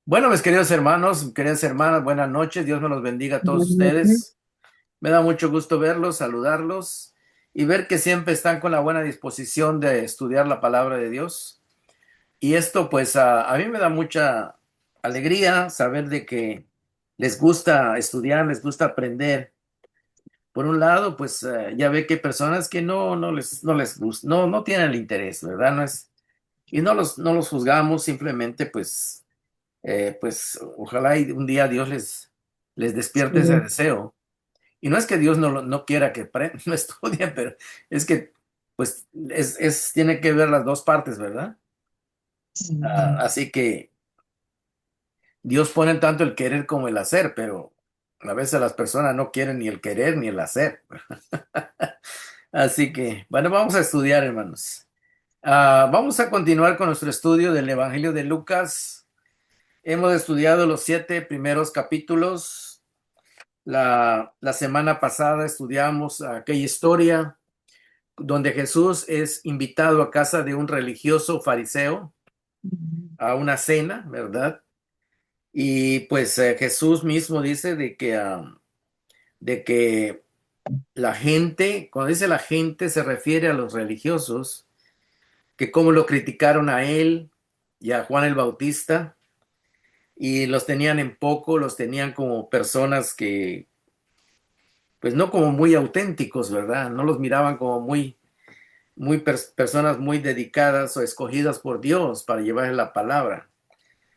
Bueno, mis queridos hermanos, queridas hermanas, buenas noches. Dios me los bendiga a todos Buenas noches. ustedes. Me da mucho gusto verlos, saludarlos y ver que siempre están con la buena disposición de estudiar la palabra de Dios. Y esto, pues, a mí me da mucha alegría saber de que les gusta estudiar, les gusta aprender. Por un lado, pues, ya ve que hay personas que no les gusta, no tienen el interés, ¿verdad? Y no los juzgamos, simplemente, pues ojalá y un día Dios les despierte ese Sí, deseo. Y no es que Dios no quiera que no estudien, pero es que pues tiene que ver las dos partes, ¿verdad? sí. Así que Dios pone tanto el querer como el hacer, pero a veces las personas no quieren ni el querer ni el hacer. Así que, bueno, vamos a estudiar, hermanos. Vamos a continuar con nuestro estudio del Evangelio de Lucas. Hemos estudiado los 7 primeros capítulos. La semana pasada estudiamos aquella historia donde Jesús es invitado a casa de un religioso fariseo a una cena, ¿verdad? Y pues Jesús mismo dice de que la gente, cuando dice la gente, se refiere a los religiosos, que cómo lo criticaron a él y a Juan el Bautista, y los tenían en poco, los tenían como personas que, pues no como muy auténticos, ¿verdad? No los miraban como personas muy dedicadas o escogidas por Dios para llevar la palabra.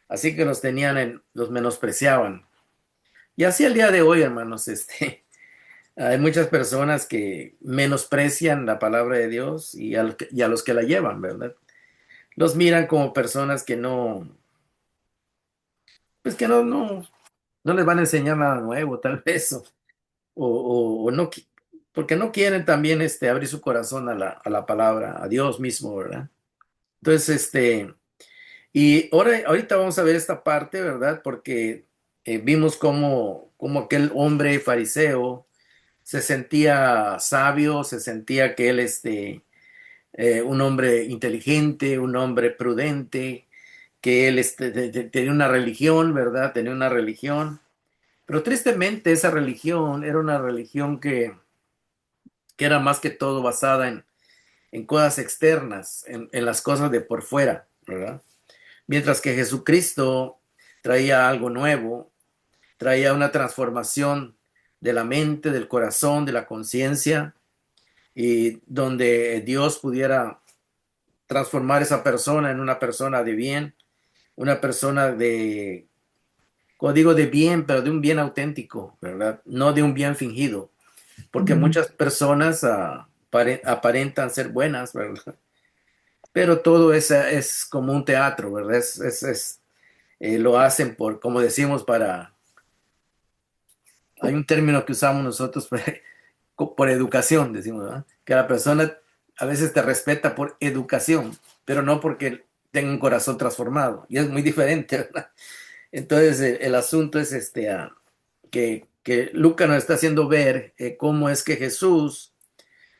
Así que los menospreciaban. Y así el día de hoy, hermanos, hay muchas personas que menosprecian la palabra de Dios y a los que la llevan, ¿verdad? Los miran como personas que pues que no les van a enseñar nada nuevo, tal vez, o no, porque no quieren también abrir su corazón a la palabra, a Dios mismo, ¿verdad? Entonces, y ahorita vamos a ver esta parte, ¿verdad? Porque vimos cómo aquel hombre fariseo se sentía sabio, se sentía que él, un hombre inteligente, un hombre prudente, que él tenía una religión, ¿verdad? Tenía una religión. Pero tristemente esa religión era una religión que era más que todo basada en cosas externas, en las cosas de por fuera, ¿verdad? Mientras que Jesucristo traía algo nuevo, traía una transformación de la mente, del corazón, de la conciencia, y donde Dios pudiera transformar esa persona en una persona de bien, una persona de, como digo, de bien, pero de un bien auténtico, ¿verdad? No de un bien fingido, porque Mm. muchas personas aparentan ser buenas, ¿verdad? Pero todo es como un teatro, ¿verdad? Lo hacen como decimos, hay un término que usamos nosotros por educación, decimos, ¿verdad? Que la persona a veces te respeta por educación, pero no porque tenga un corazón transformado, y es muy diferente, ¿verdad? Entonces, el asunto es que Lucas nos está haciendo ver cómo es que Jesús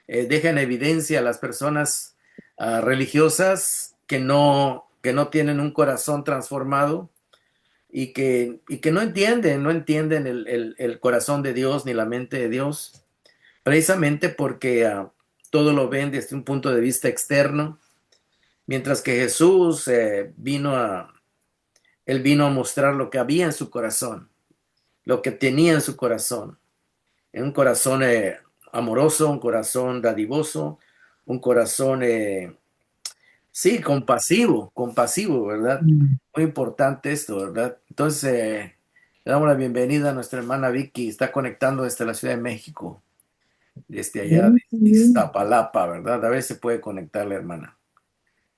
deja en evidencia a las personas religiosas que no tienen un corazón transformado y que no entienden el corazón de Dios ni la mente de Dios, precisamente porque todo lo ven desde un punto de vista externo, mientras que Jesús él vino a mostrar lo que había en su corazón, lo que tenía en su corazón, en un corazón amoroso, un corazón dadivoso, un corazón, sí, compasivo, ¿verdad? Mm. Muy importante esto, ¿verdad? Entonces, le damos la bienvenida a nuestra hermana Vicky, está conectando desde la Ciudad de México, desde allá Bien, de bien. Iztapalapa, ¿verdad? A ver si puede conectar la hermana.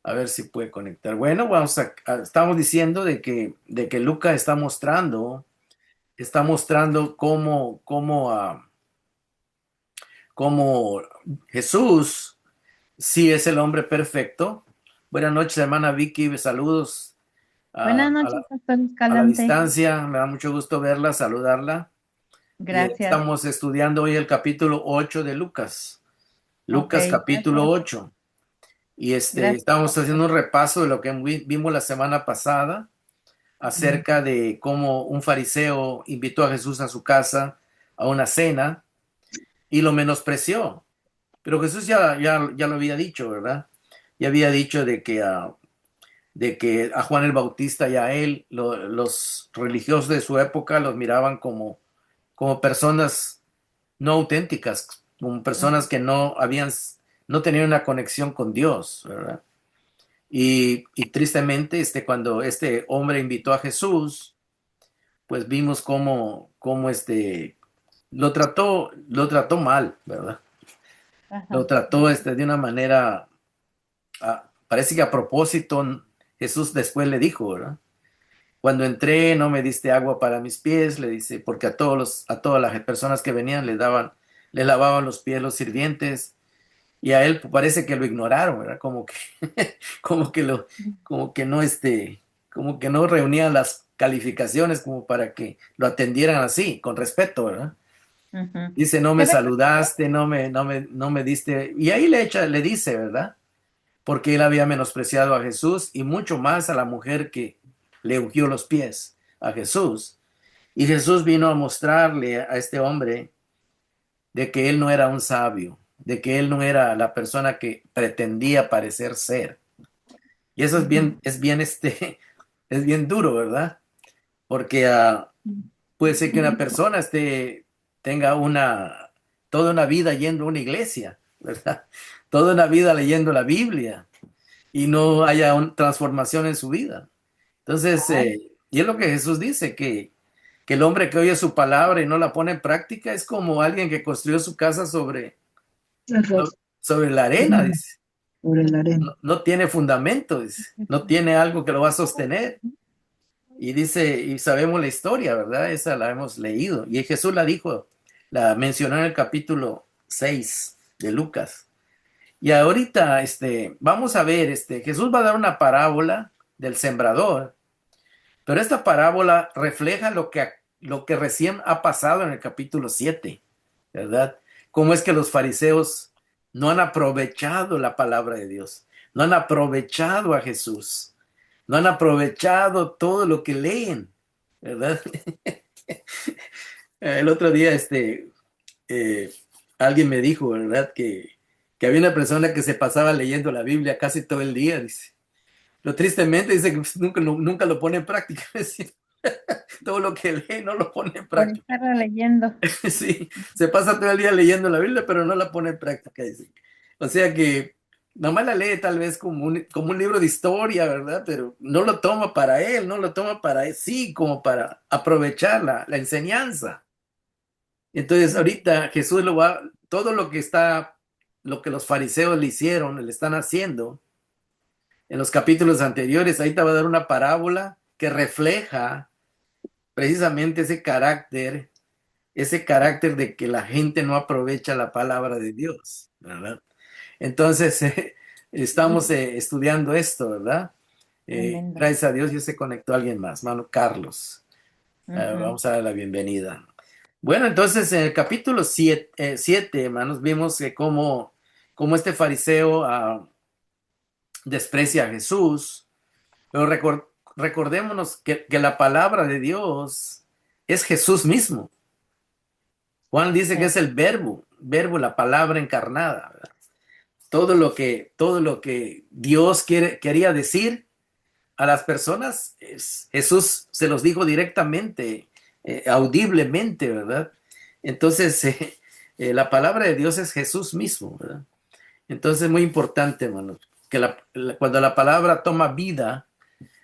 A ver si puede conectar. Bueno, estamos diciendo de que Lucas está mostrando cómo Jesús sí es el hombre perfecto. Buenas noches, hermana Vicky, saludos Buenas a noches, la, Pastor a la Escalante. distancia. Me da mucho gusto verla, saludarla. Y Gracias. estamos estudiando hoy el capítulo 8 de Lucas. Ok, Lucas capítulo gracias. 8. Y Gracias, estamos Pastor. haciendo un repaso de lo que vimos la semana pasada. acerca de cómo un fariseo invitó a Jesús a su casa a una cena y lo menospreció. Pero Jesús ya lo había dicho, ¿verdad? Ya había dicho de que a Juan el Bautista y a él, los religiosos de su época los miraban como personas no auténticas, como personas que no tenían una conexión con Dios, ¿verdad? Y tristemente, cuando este hombre invitó a Jesús, pues vimos cómo lo trató mal, ¿verdad? Lo Ajá. trató de una manera, parece que a propósito, Jesús después le dijo, ¿verdad? Cuando entré no me diste agua para mis pies, le dice, porque a todas las personas que venían le lavaban los pies los sirvientes, y a él parece que lo ignoraron, ¿verdad? Como que lo, como que no, como que no reunían las calificaciones como para que lo atendieran así, con respeto, ¿verdad? Ujú. Dice, no me ¿Sabe? saludaste, no me diste, y ahí le dice, ¿verdad? Porque él había menospreciado a Jesús y mucho más a la mujer que le ungió los pies a Jesús. Y Jesús vino a mostrarle a este hombre de que él no era un sabio, de que él no era la persona que pretendía parecer ser. Y eso Ujú. es bien duro, ¿verdad? Porque puede ser que una persona tenga toda una vida yendo a una iglesia, ¿verdad? Toda una vida leyendo la Biblia y no haya una transformación en su vida. Entonces, y es lo que Jesús dice, que el hombre que oye su palabra y no la pone en práctica es como alguien que construyó su casa Ajá. sobre la arena, dice. Sobre la arena. No tiene fundamento, dice. No tiene algo que lo va a sostener. Y dice, y sabemos la historia, ¿verdad? Esa la hemos leído. Y Jesús la dijo, la mencionó en el capítulo 6 de Lucas. Y ahorita, vamos a ver, Jesús va a dar una parábola del sembrador, pero esta parábola refleja lo que recién ha pasado en el capítulo 7, ¿verdad? Cómo es que los fariseos no han aprovechado la palabra de Dios, no han aprovechado a Jesús, no han aprovechado todo lo que leen, ¿verdad? El otro día, eh, alguien me dijo, ¿verdad? Que había una persona que se pasaba leyendo la Biblia casi todo el día, dice. Lo tristemente dice que pues, nunca lo pone en práctica. Todo lo que lee no lo pone en Por práctica. estarla leyendo. Sí, se pasa todo el día leyendo la Biblia, pero no la pone en práctica, dice. O sea que nomás la lee tal vez como un libro de historia, ¿verdad? Pero no lo toma para él, no lo toma para él, sí, como para aprovechar la enseñanza. Entonces, ahorita Jesús todo lo que los fariseos le hicieron, le están haciendo en los capítulos anteriores, ahí te va a dar una parábola que refleja precisamente ese carácter de que la gente no aprovecha la palabra de Dios, ¿verdad? Entonces, estamos estudiando esto, ¿verdad? Tremendo. Gracias a Dios ya se conectó alguien más, mano Carlos. Ujú. Vamos a dar la bienvenida. Bueno, entonces en el capítulo 7, hermanos, vimos que cómo este fariseo desprecia a Jesús, pero recordémonos que la palabra de Dios es Jesús mismo. Juan dice que Sí. es el verbo, la palabra encarnada, ¿verdad? Todo lo que Dios quería decir a las personas, Jesús se los dijo directamente, audiblemente, ¿verdad? Entonces, la palabra de Dios es Jesús mismo, ¿verdad? Entonces, es muy importante, hermanos, que cuando la palabra toma vida,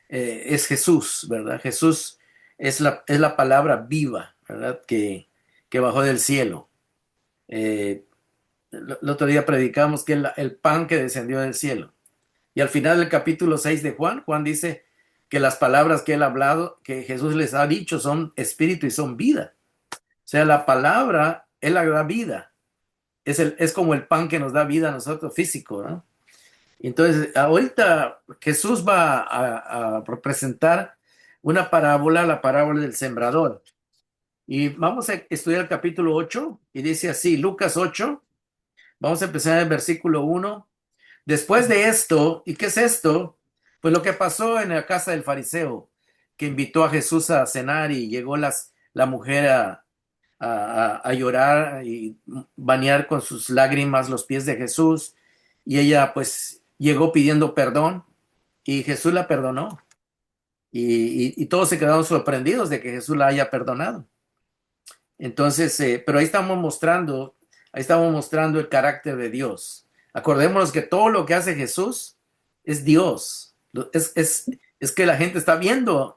es Jesús, ¿verdad? Jesús es la palabra viva, ¿verdad? Que bajó del cielo. Eh, el otro día predicamos que es el pan que descendió del cielo. Y al final del capítulo 6 de Juan, Juan dice que las palabras que él ha hablado, que Jesús les ha dicho, son espíritu y son vida. O sea, la palabra, él la da vida. Es como el pan que nos da vida a nosotros físico, ¿no? Entonces, ahorita Jesús va a representar una parábola, la parábola del sembrador. Y vamos a estudiar el capítulo 8 y dice así, Lucas 8, vamos a empezar en el versículo 1. Después de esto, ¿y qué es esto? Pues lo que pasó en la casa del fariseo, que invitó a Jesús a cenar y llegó la mujer a llorar y bañar con sus lágrimas los pies de Jesús, y ella pues llegó pidiendo perdón y Jesús la perdonó, y todos se quedaron sorprendidos de que Jesús la haya perdonado. Entonces, pero ahí estamos mostrando el carácter de Dios. Acordémonos que todo lo que hace Jesús es Dios. Es que la gente está viendo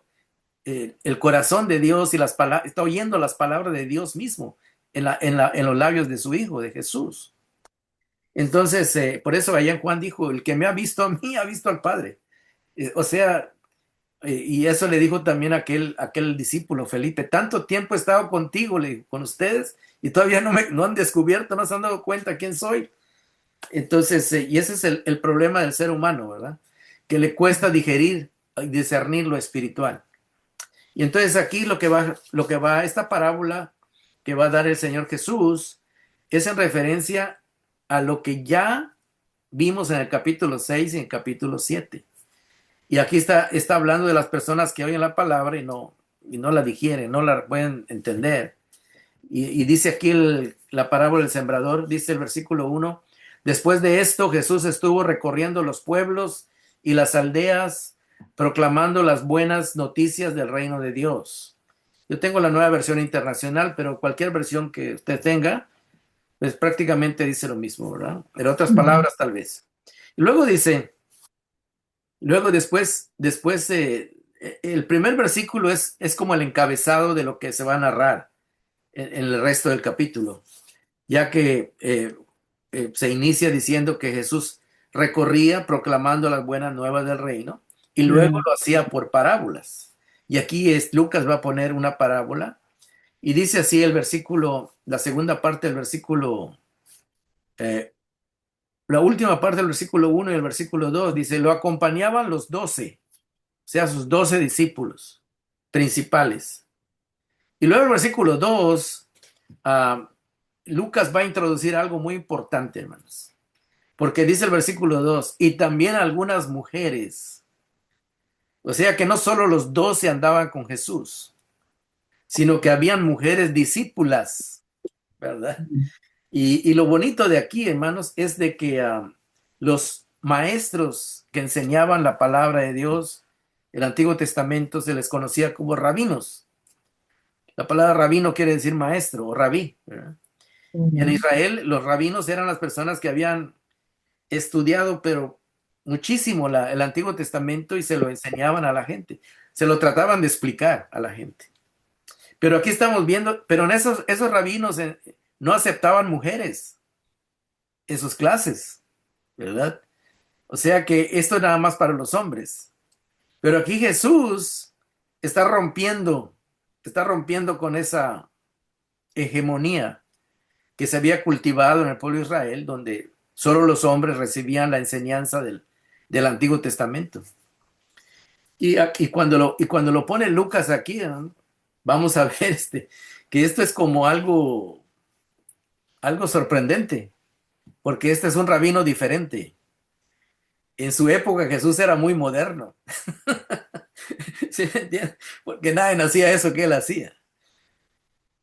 el corazón de Dios y está oyendo las palabras de Dios mismo en los labios de su Hijo, de Jesús. Entonces, por eso allá en Juan dijo, el que me ha visto a mí, ha visto al Padre. O sea, y eso le dijo también aquel discípulo, Felipe, tanto tiempo he estado contigo, le dijo, con ustedes, y todavía no han descubierto, no se han dado cuenta quién soy. Entonces, y ese es el problema del ser humano, ¿verdad? Que le cuesta digerir y discernir lo espiritual. Y entonces aquí esta parábola que va a dar el Señor Jesús es en referencia a lo que ya vimos en el capítulo 6 y en el capítulo 7. Y aquí está hablando de las personas que oyen la palabra y no la digieren, no la pueden entender. Y dice aquí la parábola del sembrador, dice el versículo 1, después de esto Jesús estuvo recorriendo los pueblos y las aldeas, proclamando las buenas noticias del reino de Dios. Yo tengo la nueva versión internacional, pero cualquier versión que usted tenga, pues prácticamente dice lo mismo, ¿verdad? Pero otras palabras tal vez. Y luego dice, después el primer versículo es como el encabezado de lo que se va a narrar en el resto del capítulo, ya que se inicia diciendo que Jesús recorría proclamando las buenas nuevas del reino y luego lo hacía por parábolas. Y aquí Lucas va a poner una parábola y dice así el versículo, la segunda parte del versículo, la última parte del versículo 1 y el versículo 2 dice, lo acompañaban los 12, o sea, sus 12 discípulos principales. Y luego el versículo 2, Lucas va a introducir algo muy importante, hermanos. Porque dice el versículo 2, y también algunas mujeres. O sea que no solo los 12 andaban con Jesús, sino que habían mujeres discípulas, ¿verdad? Y lo bonito de aquí, hermanos, es de que los maestros que enseñaban la palabra de Dios, el Antiguo Testamento se les conocía como rabinos. La palabra rabino quiere decir maestro o rabí, ¿verdad? Y en Israel los rabinos eran las personas que habían estudiado, pero muchísimo el Antiguo Testamento y se lo enseñaban a la gente. Se lo trataban de explicar a la gente. Pero aquí estamos viendo, pero en esos rabinos no aceptaban mujeres en sus clases, ¿verdad? O sea que esto es nada más para los hombres. Pero aquí Jesús está rompiendo con esa hegemonía que se había cultivado en el pueblo de Israel, donde solo los hombres recibían la enseñanza del Antiguo Testamento. Y cuando lo pone Lucas aquí, ¿no? Vamos a ver que esto es como algo sorprendente, porque este es un rabino diferente. En su época Jesús era muy moderno. ¿Sí me entiendes? Porque nadie hacía eso que él hacía.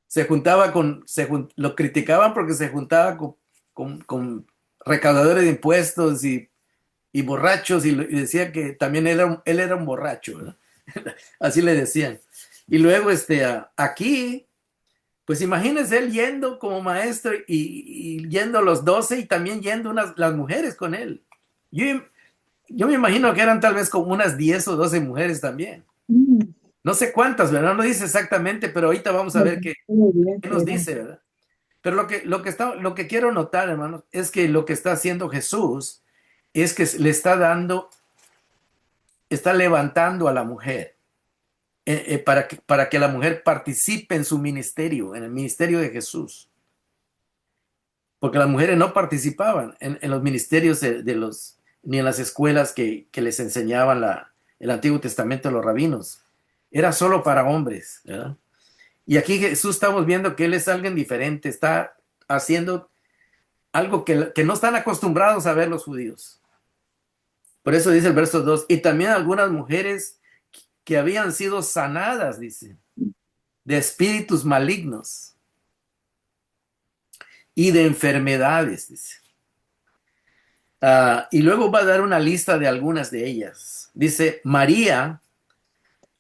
Se juntaba lo criticaban porque se juntaba con recaudadores de impuestos y borrachos, y decía que también él era un borracho, ¿verdad? Así le decían. Y luego aquí, pues imagínense él yendo como maestro y yendo los 12 y también yendo las mujeres con él. Yo me imagino que eran tal vez como unas 10 o 12 mujeres también. No sé cuántas, ¿verdad? No dice exactamente, pero ahorita vamos a ver qué nos dice, ¿verdad? Pero lo que quiero notar, hermanos, es que lo que está haciendo Jesús es que está levantando a la mujer para que la mujer participe en su ministerio, en el ministerio de Jesús. Porque las mujeres no participaban en los ministerios ni en las escuelas que les enseñaban el Antiguo Testamento a los rabinos. Era solo para hombres, ¿verdad? Y aquí Jesús estamos viendo que Él es alguien diferente, está haciendo algo que no están acostumbrados a ver los judíos. Por eso dice el verso 2, y también algunas mujeres que habían sido sanadas, dice, de espíritus malignos y de enfermedades, dice. Y luego va a dar una lista de algunas de ellas. Dice, María,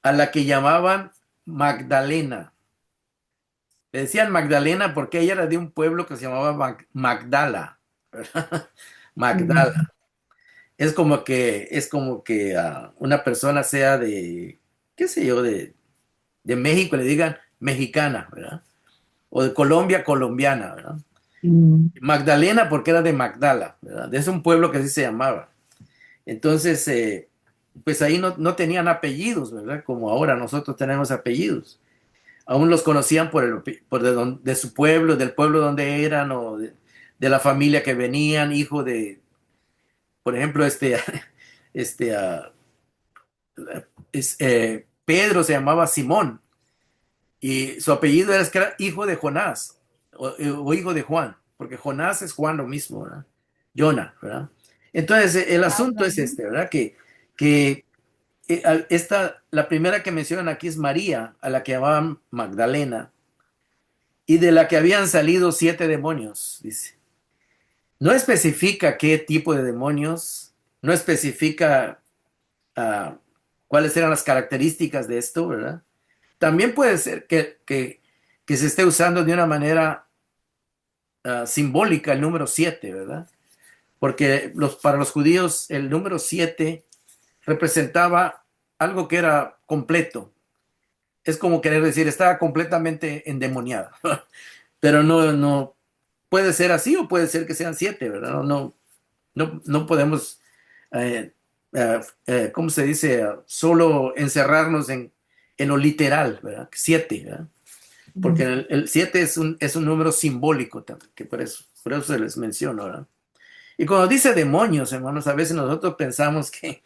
a la que llamaban Magdalena. Le decían Magdalena porque ella era de un pueblo que se llamaba Magdala, ¿verdad? Mm. Magdala. Es como que una persona sea de, qué sé yo, de México, le digan mexicana, ¿verdad? O de Colombia, colombiana, ¿verdad? Mm. Magdalena porque era de Magdala, ¿verdad? Es un pueblo que así se llamaba. Entonces, pues ahí no tenían apellidos, ¿verdad? Como ahora nosotros tenemos apellidos. Aún los conocían de su pueblo, del pueblo donde eran, o de la familia que venían, hijo de, por ejemplo, este, ah, Pedro se llamaba Simón, y su apellido era que era hijo de Jonás, o hijo de Juan, porque Jonás es Juan lo mismo, ¿verdad? Jonah, ¿verdad? Entonces, el asunto es Ujú. ¿verdad? Que la primera que mencionan aquí es María, a la que llamaban Magdalena, y de la que habían salido 7 demonios, dice. No especifica qué tipo de demonios, no especifica ah, cuáles eran las características de esto, ¿verdad? También puede ser que se esté usando de una manera simbólica el número 7, ¿verdad? Porque para los judíos el número 7 representaba algo que era completo. Es como querer decir, estaba completamente endemoniada. Pero no, puede ser así o puede ser que sean 7, ¿verdad? No podemos, eh, ¿cómo se dice? Solo encerrarnos en lo literal, ¿verdad? 7, ¿verdad? Porque Mm. el 7 es un número simbólico también, que por eso se les menciona, ¿verdad? Y cuando dice demonios, hermanos, a veces nosotros pensamos que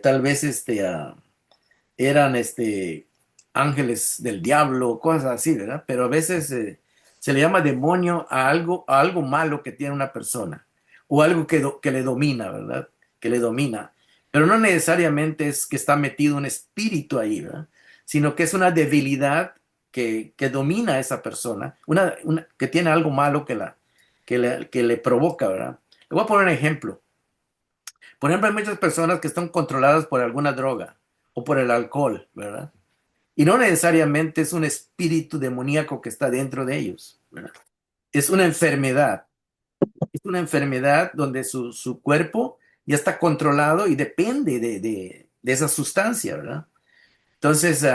tal vez eran ángeles del diablo, cosas así, ¿verdad? Pero a veces se le llama demonio a algo malo que tiene una persona, o algo que le domina, ¿verdad? Que le domina. Pero no necesariamente es que está metido un espíritu ahí, ¿verdad? Sino que es una debilidad que domina a esa persona, que tiene algo malo que le provoca, ¿verdad? Le voy a poner un ejemplo. Por ejemplo, hay muchas personas que están controladas por alguna droga o por el alcohol, ¿verdad? Y no necesariamente es un espíritu demoníaco que está dentro de ellos, ¿verdad? Es una enfermedad. Es una enfermedad donde su cuerpo ya está controlado y depende de esa sustancia, ¿verdad? Entonces,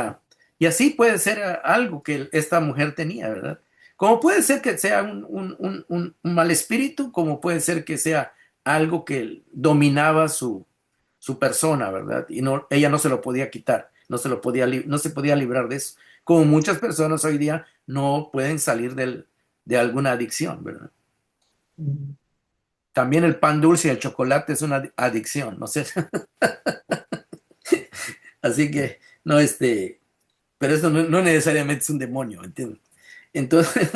y así puede ser algo que esta mujer tenía, ¿verdad? Como puede ser que sea un mal espíritu, como puede ser que sea algo que dominaba su persona, ¿verdad? Y ella no se lo podía quitar, no se podía librar de eso. Como muchas personas hoy día no pueden salir de alguna adicción, ¿verdad? Mm. También el pan dulce y el chocolate es una adicción, no sé. Así que, no, pero eso no necesariamente es un demonio, ¿entiendes? Entonces,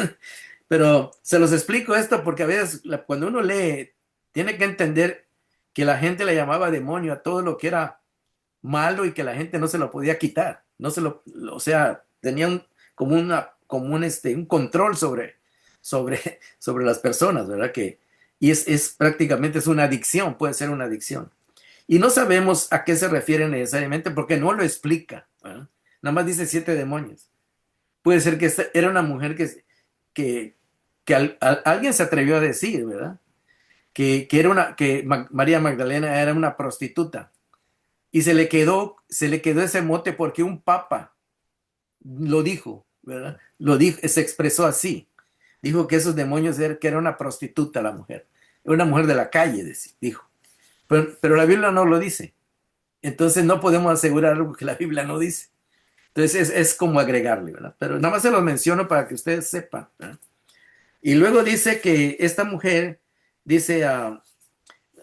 pero se los explico esto porque a veces cuando uno lee, tiene que entender que la gente le llamaba demonio a todo lo que era malo y que la gente no se lo podía quitar. No se lo, o sea, tenía un control sobre las personas, ¿verdad? Y prácticamente es una adicción, puede ser una adicción. Y no sabemos a qué se refiere necesariamente porque no lo explica, ¿verdad? Nada más dice 7 demonios. Puede ser que esta era una mujer que, que alguien se atrevió a decir, ¿verdad? Que María Magdalena era una prostituta. Y se le quedó ese mote porque un papa lo dijo, ¿verdad? Lo dijo, se expresó así. Dijo que esos demonios que era una prostituta la mujer. Era una mujer de la calle, dijo. Pero la Biblia no lo dice. Entonces no podemos asegurar algo que la Biblia no dice. Entonces es como agregarle, ¿verdad? Pero nada más se los menciono para que ustedes sepan, ¿verdad? Y luego dice que esta mujer, dice,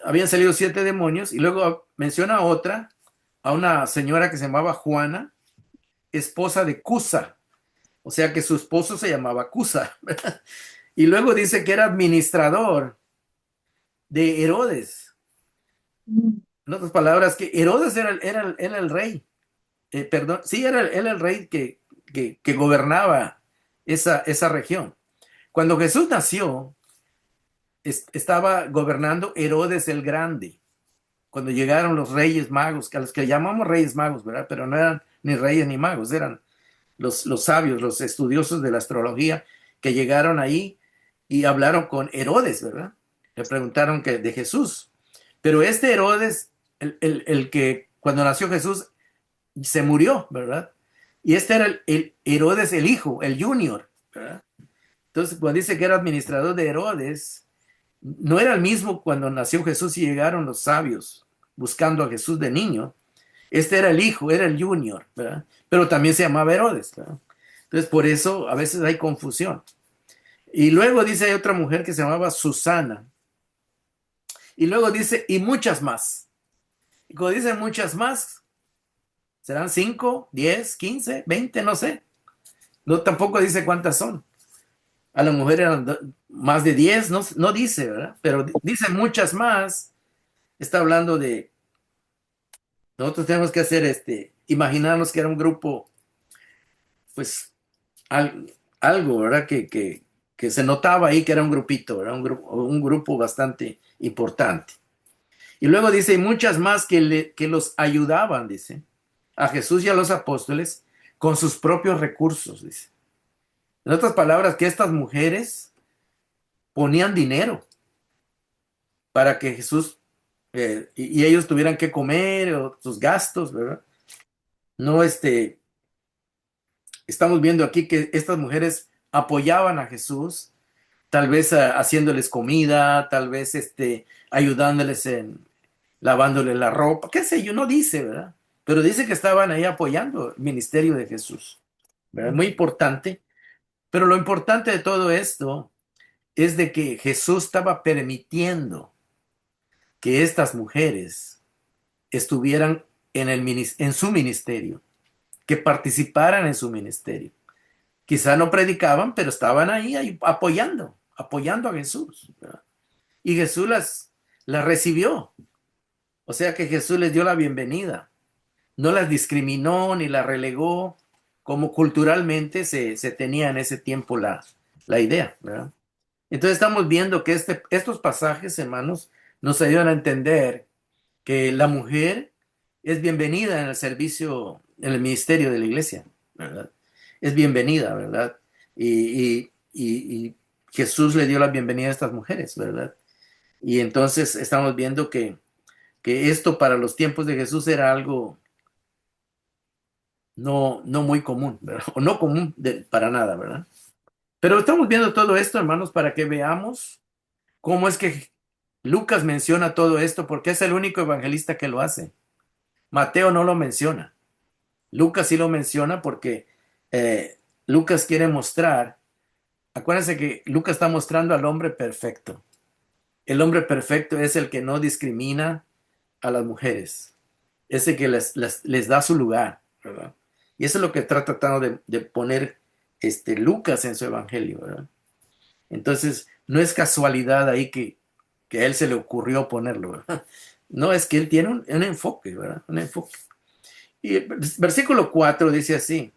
habían salido 7 demonios, y luego menciona a una señora que se llamaba Juana, esposa de Cusa, o sea que su esposo se llamaba Cusa, ¿verdad? Y luego dice que era administrador de Herodes. Mm. En otras palabras, que Herodes era el rey. perdón, sí, era el rey que gobernaba esa región. Cuando Jesús nació, estaba gobernando Herodes el Grande. Cuando llegaron los reyes magos, a los que llamamos reyes magos, ¿verdad? Pero no eran ni reyes ni magos, eran los sabios, los estudiosos de la astrología que llegaron ahí y hablaron con Herodes, ¿verdad? Le preguntaron que, de Jesús. Pero este Herodes, el que cuando nació Jesús se murió, ¿verdad? Y este era el Herodes, el hijo, el junior, ¿verdad? Entonces, cuando dice que era administrador de Herodes, no era el mismo cuando nació Jesús y llegaron los sabios buscando a Jesús de niño. Este era el hijo, era el junior, ¿verdad? Pero también se llamaba Herodes, ¿verdad? Entonces, por eso a veces hay confusión. Y luego dice, hay otra mujer que se llamaba Susana. Y luego dice, y muchas más. Y cuando dice muchas más, serán 5, 10, 15, 20, no sé. No, tampoco dice cuántas son. A lo mejor eran más de 10, no, no dice, ¿verdad? Pero dice muchas más. Está hablando de, nosotros tenemos que hacer imaginarnos que era un grupo, pues, algo, ¿verdad? Que se notaba ahí que era un grupito, ¿verdad? Un grupo bastante importante. Y luego dice, y muchas más que los ayudaban, dice, a Jesús y a los apóstoles con sus propios recursos, dice. En otras palabras, que estas mujeres ponían dinero para que Jesús y ellos tuvieran que comer o sus gastos, ¿verdad? No, estamos viendo aquí que estas mujeres apoyaban a Jesús, tal vez haciéndoles comida, tal vez ayudándoles en lavándoles la ropa, qué sé yo, no dice, ¿verdad? Pero dice que estaban ahí apoyando el ministerio de Jesús, ¿verdad? Muy importante. Pero lo importante de todo esto es de que Jesús estaba permitiendo que estas mujeres estuvieran en su ministerio, que participaran en su ministerio. Quizá no predicaban, pero estaban ahí apoyando a Jesús, ¿verdad? Y Jesús las recibió. O sea que Jesús les dio la bienvenida. No las discriminó ni las relegó como culturalmente se tenía en ese tiempo la idea, ¿verdad? Entonces estamos viendo que estos pasajes, hermanos, nos ayudan a entender que la mujer es bienvenida en el servicio, en el ministerio de la iglesia, ¿verdad? Es bienvenida, ¿verdad? Y Jesús le dio la bienvenida a estas mujeres, ¿verdad? Y entonces estamos viendo que esto para los tiempos de Jesús era algo no muy común, ¿verdad? O no común para nada, ¿verdad? Pero estamos viendo todo esto, hermanos, para que veamos cómo es que Lucas menciona todo esto, porque es el único evangelista que lo hace. Mateo no lo menciona. Lucas sí lo menciona porque Lucas quiere mostrar, acuérdense que Lucas está mostrando al hombre perfecto. El hombre perfecto es el que no discrimina a las mujeres, es el que les da su lugar, ¿verdad? Y eso es lo que está tratando de poner Lucas en su evangelio, ¿verdad? Entonces, no es casualidad ahí que a él se le ocurrió ponerlo, ¿verdad? No, es que él tiene un enfoque, ¿verdad? Un enfoque. Y el versículo 4 dice así,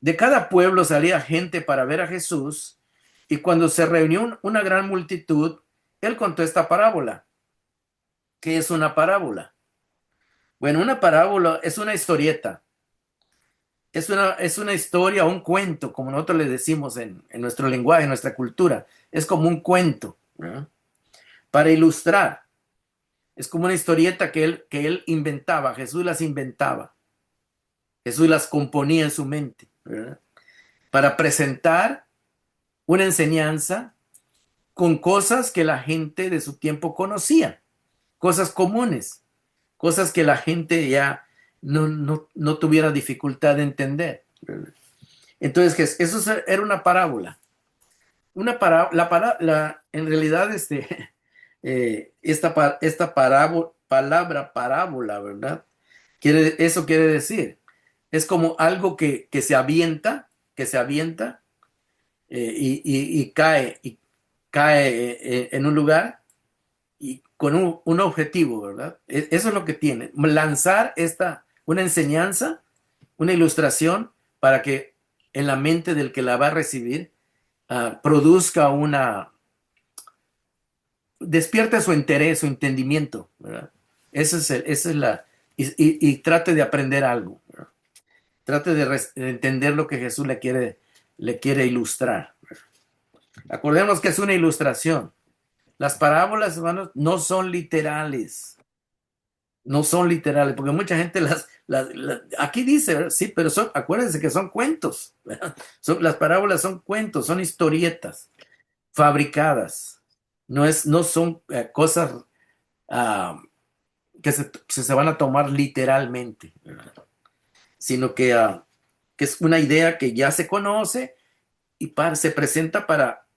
de cada pueblo salía gente para ver a Jesús, y cuando se reunió una gran multitud, él contó esta parábola. ¿Qué es una parábola? Bueno, una parábola es una historieta, es una historia o un cuento, como nosotros le decimos en nuestro lenguaje, en nuestra cultura. Es como un cuento, ¿no? Para ilustrar. Es como una historieta que él inventaba, Jesús las inventaba, Jesús las componía en su mente, ¿verdad? Para presentar una enseñanza con cosas que la gente de su tiempo conocía, cosas comunes, cosas que la gente ya no tuviera dificultad de entender, ¿verdad? Entonces, eso era una parábola. En realidad, esta palabra parábola, ¿verdad? Eso quiere decir, es como algo que se avienta y cae en un lugar y con un objetivo, ¿verdad? Eso es lo que tiene, lanzar una enseñanza una ilustración para que en la mente del que la va a recibir produzca despierte su interés, su entendimiento, ¿verdad? Esa es y trate de aprender algo, ¿verdad? Trate de entender lo que Jesús le quiere ilustrar. Acordemos que es una ilustración. Las parábolas, hermanos, no son literales. No son literales, porque mucha gente aquí dice, ¿verdad? Sí, pero acuérdense que son cuentos, ¿verdad? Las parábolas son cuentos, son historietas fabricadas. No son cosas ah, que se van a tomar literalmente, ¿verdad? Sino que es una idea que ya se conoce y se presenta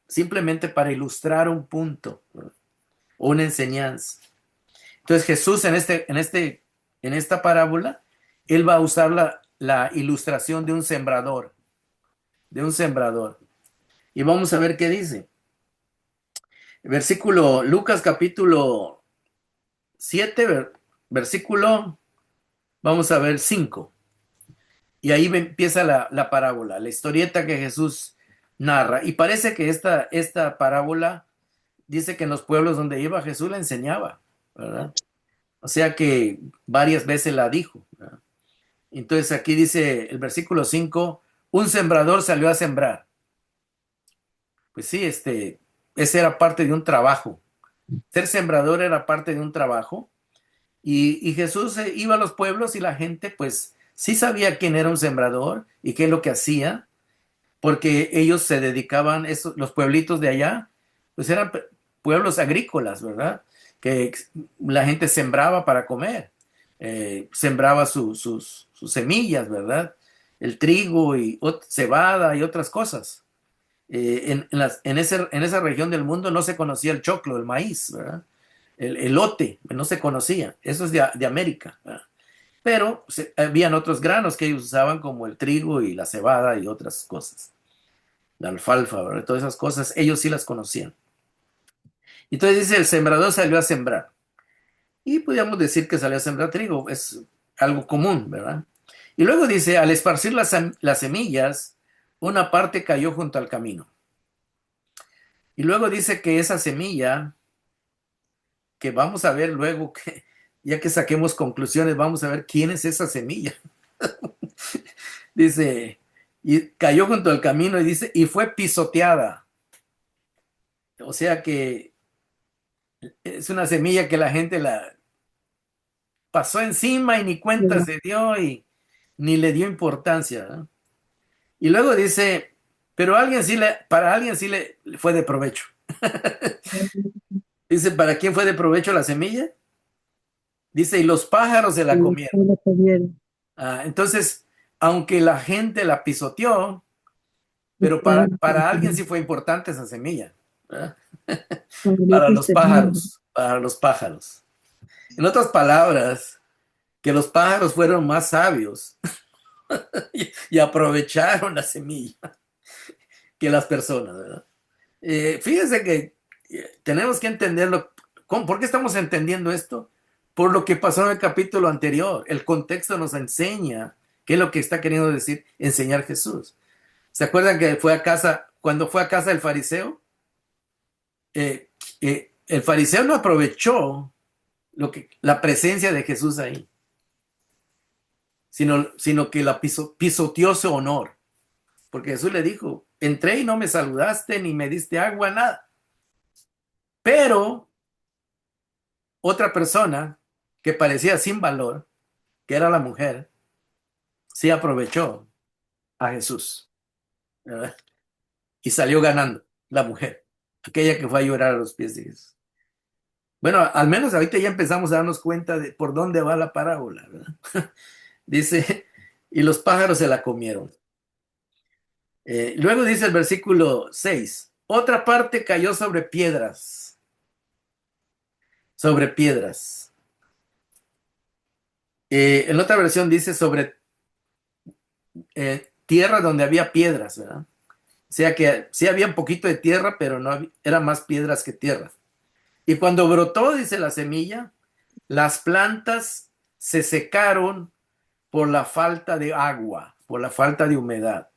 simplemente para ilustrar un punto, ¿verdad? O una enseñanza. Entonces Jesús en esta parábola, él va a usar la ilustración de un sembrador. Y vamos a ver qué dice. Versículo, Lucas capítulo 7, versículo, vamos a ver 5. Y ahí empieza la parábola, la historieta que Jesús narra. Y parece que esta parábola dice que en los pueblos donde iba Jesús la enseñaba, ¿verdad? O sea que varias veces la dijo, ¿verdad? Entonces aquí dice el versículo 5, un sembrador salió a sembrar. Pues sí, ese era parte de un trabajo. Ser sembrador era parte de un trabajo. Y Jesús iba a los pueblos y la gente pues sí sabía quién era un sembrador y qué es lo que hacía, porque ellos se dedicaban, los pueblitos de allá, pues eran pueblos agrícolas, ¿verdad? Que la gente sembraba para comer, sembraba sus semillas, ¿verdad? El trigo y cebada y otras cosas. En esa región del mundo no se conocía el choclo, el maíz, ¿verdad? El elote, no se conocía. Eso es de América, ¿verdad? Pero habían otros granos que ellos usaban como el trigo y la cebada y otras cosas. La alfalfa, ¿verdad? Todas esas cosas, ellos sí las conocían. Entonces dice, el sembrador salió a sembrar. Y podríamos decir que salió a sembrar trigo, es algo común, ¿verdad? Y luego dice, al esparcir las semillas, una parte cayó junto al camino. Y luego dice que esa semilla, que vamos a ver luego, que ya que saquemos conclusiones, vamos a ver quién es esa semilla. Dice, y cayó junto al camino y dice, y fue pisoteada. O sea que es una semilla que la gente la pasó encima y ni cuenta se dio y ni le dio importancia, ¿no? Y luego dice, pero para alguien sí le fue de provecho. Dice, ¿para quién fue de provecho la semilla? Dice, y los pájaros se la comieron. Entonces, aunque la gente la pisoteó, pero para alguien sí fue importante esa semilla, ¿verdad? Para los pájaros, para los pájaros. En otras palabras, que los pájaros fueron más sabios y aprovecharon la semilla que las personas, ¿verdad? Fíjense que tenemos que entenderlo. ¿Por qué estamos entendiendo esto? Por lo que pasó en el capítulo anterior. El contexto nos enseña qué es lo que está queriendo decir, enseñar Jesús. ¿Se acuerdan que cuando fue a casa del fariseo? El fariseo no aprovechó la presencia de Jesús ahí, sino que pisoteó su honor. Porque Jesús le dijo, entré y no me saludaste, ni me diste agua, nada. Pero otra persona que parecía sin valor, que era la mujer, sí aprovechó a Jesús, ¿verdad? Y salió ganando la mujer, aquella que fue a llorar a los pies de Jesús. Bueno, al menos ahorita ya empezamos a darnos cuenta de por dónde va la parábola, ¿verdad? Dice, y los pájaros se la comieron. Luego dice el versículo 6, otra parte cayó sobre piedras. En otra versión dice sobre tierra donde había piedras, ¿verdad? O sea que sí había un poquito de tierra, pero no eran más piedras que tierra. Y cuando brotó, dice la semilla, las plantas se secaron por la falta de agua, por la falta de humedad.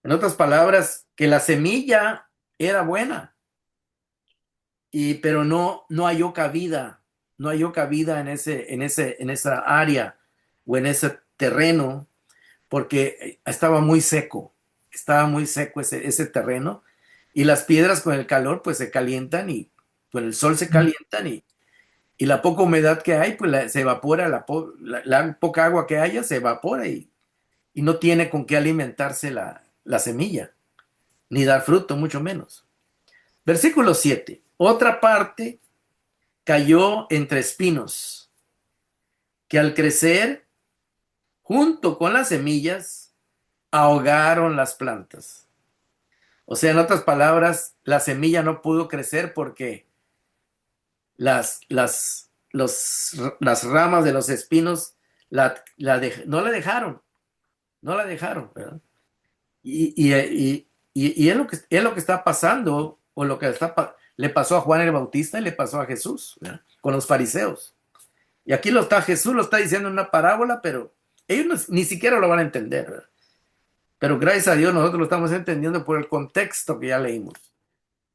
En otras palabras, que la semilla era buena, pero no halló cabida, no halló cabida en esa área o en ese terreno, porque estaba muy seco ese terreno, y las piedras con el calor pues se calientan y con el sol se calientan y la poca humedad que hay pues se evapora, la poca agua que haya se evapora y no tiene con qué alimentarse la semilla, ni dar fruto, mucho menos. Versículo 7. Otra parte cayó entre espinos, que al crecer, junto con las semillas, ahogaron las plantas. O sea, en otras palabras, la semilla no pudo crecer porque las ramas de los espinos no la dejaron, ¿verdad? Y es lo que está pasando, o lo que le pasó a Juan el Bautista y le pasó a Jesús, ¿verdad? Con los fariseos. Y aquí Jesús lo está diciendo en una parábola, pero ellos ni siquiera lo van a entender, ¿verdad? Pero gracias a Dios nosotros lo estamos entendiendo por el contexto que ya leímos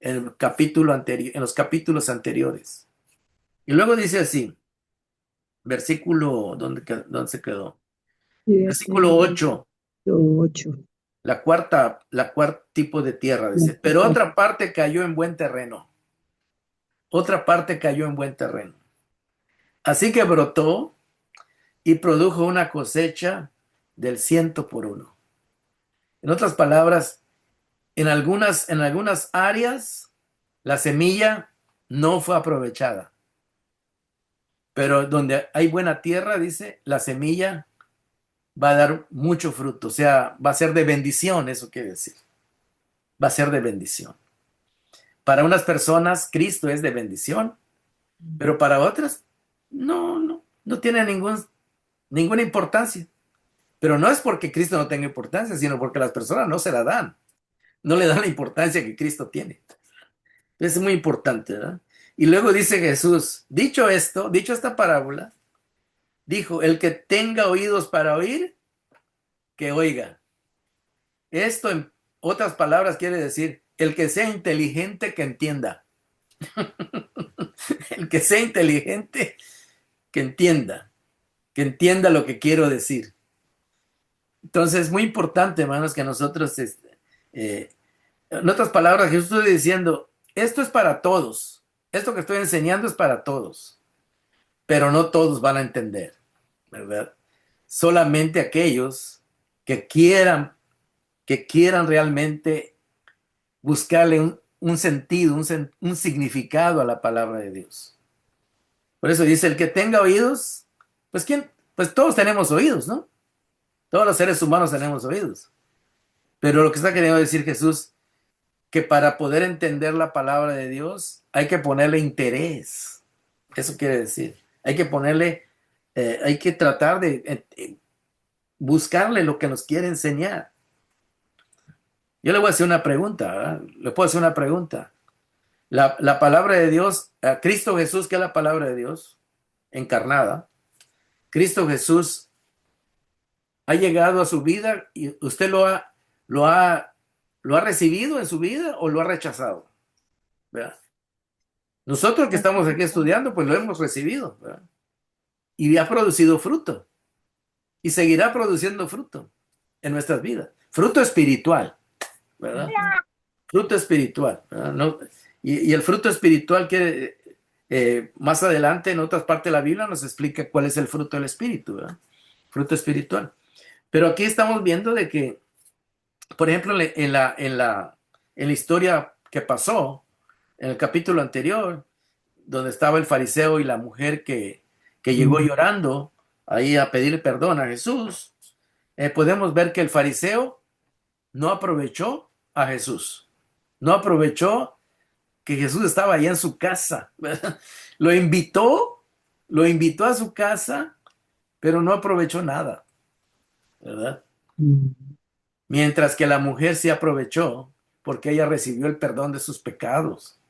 en los capítulos anteriores. Y luego dice así, ¿dónde se quedó? Fíjate, Versículo 8, lo 8. la cuarta tipo de tierra, La dice, pero cuarta. otra parte cayó en buen terreno, otra parte cayó en buen terreno. Así que brotó y produjo una cosecha del 100 por 1. En otras palabras, en algunas áreas la semilla no fue aprovechada, pero donde hay buena tierra, dice, la semilla va a dar mucho fruto, o sea, va a ser de bendición, eso quiere decir, va a ser de bendición. Para unas personas Cristo es de bendición, pero para otras no tiene ninguna importancia. Pero no es porque Cristo no tenga importancia, sino porque las personas no se la dan, no le dan la importancia que Cristo tiene. Es muy importante, ¿verdad? Y luego dice Jesús, dicho esta parábola, dijo, el que tenga oídos para oír, que oiga. Esto, en otras palabras, quiere decir, el que sea inteligente, que entienda. El que sea inteligente, que entienda, que entienda lo que quiero decir. Entonces, es muy importante, hermanos, que nosotros, en otras palabras, Jesús está diciendo, esto es para todos, esto que estoy enseñando es para todos, pero no todos van a entender, ¿verdad? Solamente aquellos que quieran realmente buscarle un sentido, un significado a la palabra de Dios. Por eso dice, el que tenga oídos, pues quién, pues todos tenemos oídos, ¿no? Todos los seres humanos tenemos oídos. Pero lo que está queriendo decir Jesús, que para poder entender la palabra de Dios hay que ponerle interés. Eso quiere decir, hay que tratar de buscarle lo que nos quiere enseñar. Yo le voy a hacer una pregunta, ¿verdad? Le puedo hacer una pregunta. La palabra de Dios, a Cristo Jesús, que es la palabra de Dios encarnada, Cristo Jesús ha llegado a su vida y usted lo ha, lo ha recibido en su vida o lo ha rechazado, ¿verdad? Nosotros que estamos aquí estudiando, pues lo hemos recibido, ¿verdad? Y ha producido fruto y seguirá produciendo fruto en nuestras vidas. Fruto espiritual, ¿verdad? Fruto espiritual, ¿verdad? No, y el fruto espiritual que más adelante en otras partes de la Biblia nos explica cuál es el fruto del espíritu, ¿verdad? Fruto espiritual. Pero aquí estamos viendo de que, por ejemplo, en la historia que pasó, en el capítulo anterior, donde estaba el fariseo y la mujer que llegó llorando ahí a pedir perdón a Jesús, podemos ver que el fariseo no aprovechó a Jesús, no aprovechó que Jesús estaba allá en su casa, ¿verdad? Lo invitó, lo invitó a su casa, pero no aprovechó nada, ¿verdad? Mientras que la mujer sí aprovechó porque ella recibió el perdón de sus pecados.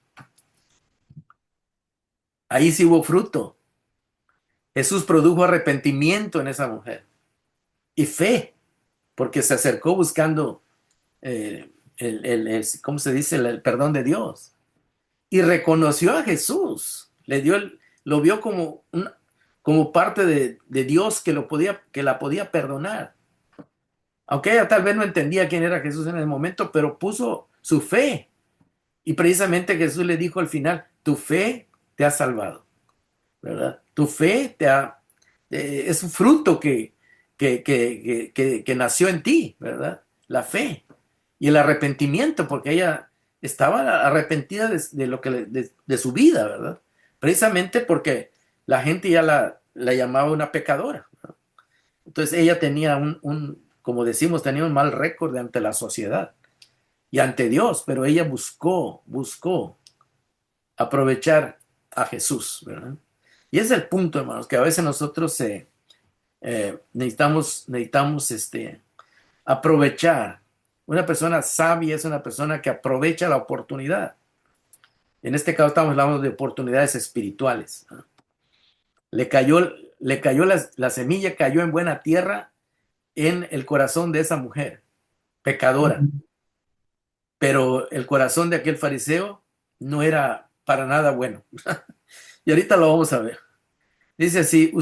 Ahí sí hubo fruto. Jesús produjo arrepentimiento en esa mujer y fe, porque se acercó buscando ¿cómo se dice? El perdón de Dios. Y reconoció a Jesús. Lo vio como parte de Dios que la podía perdonar. Aunque ella tal vez no entendía quién era Jesús en el momento, pero puso su fe. Y precisamente Jesús le dijo al final, tu fe te ha salvado, ¿verdad? Tu fe es un fruto que nació en ti, ¿verdad? La fe y el arrepentimiento, porque ella estaba arrepentida de lo de su vida, ¿verdad? Precisamente porque la gente ya la llamaba una pecadora, ¿verdad? Entonces ella tenía como decimos, tenía un mal récord ante la sociedad y ante Dios, pero ella buscó aprovechar a Jesús, ¿verdad? Y ese es el punto, hermanos, que a veces nosotros necesitamos aprovechar. Una persona sabia es una persona que aprovecha la oportunidad. En este caso estamos hablando de oportunidades espirituales, ¿no? Le cayó, la semilla cayó en buena tierra en el corazón de esa mujer, pecadora. Pero el corazón de aquel fariseo no era para nada bueno. Y ahorita lo vamos a ver. Dice así,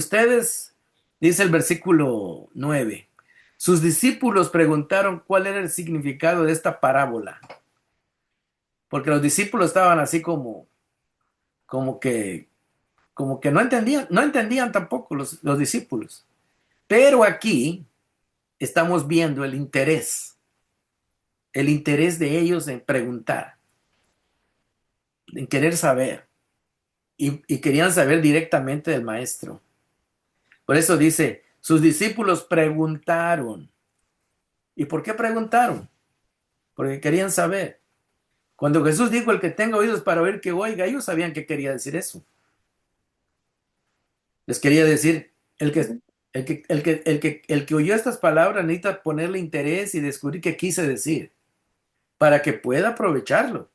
dice el versículo 9, sus discípulos preguntaron cuál era el significado de esta parábola, porque los discípulos estaban así como que, como que no entendían tampoco los discípulos. Pero aquí estamos viendo el interés de ellos en preguntar, en querer saber, y querían saber directamente del maestro. Por eso dice, sus discípulos preguntaron. ¿Y por qué preguntaron? Porque querían saber. Cuando Jesús dijo, el que tenga oídos para oír, que oiga, ellos sabían que quería decir eso. Les quería decir, el que oyó estas palabras necesita ponerle interés y descubrir qué quise decir, para que pueda aprovecharlo,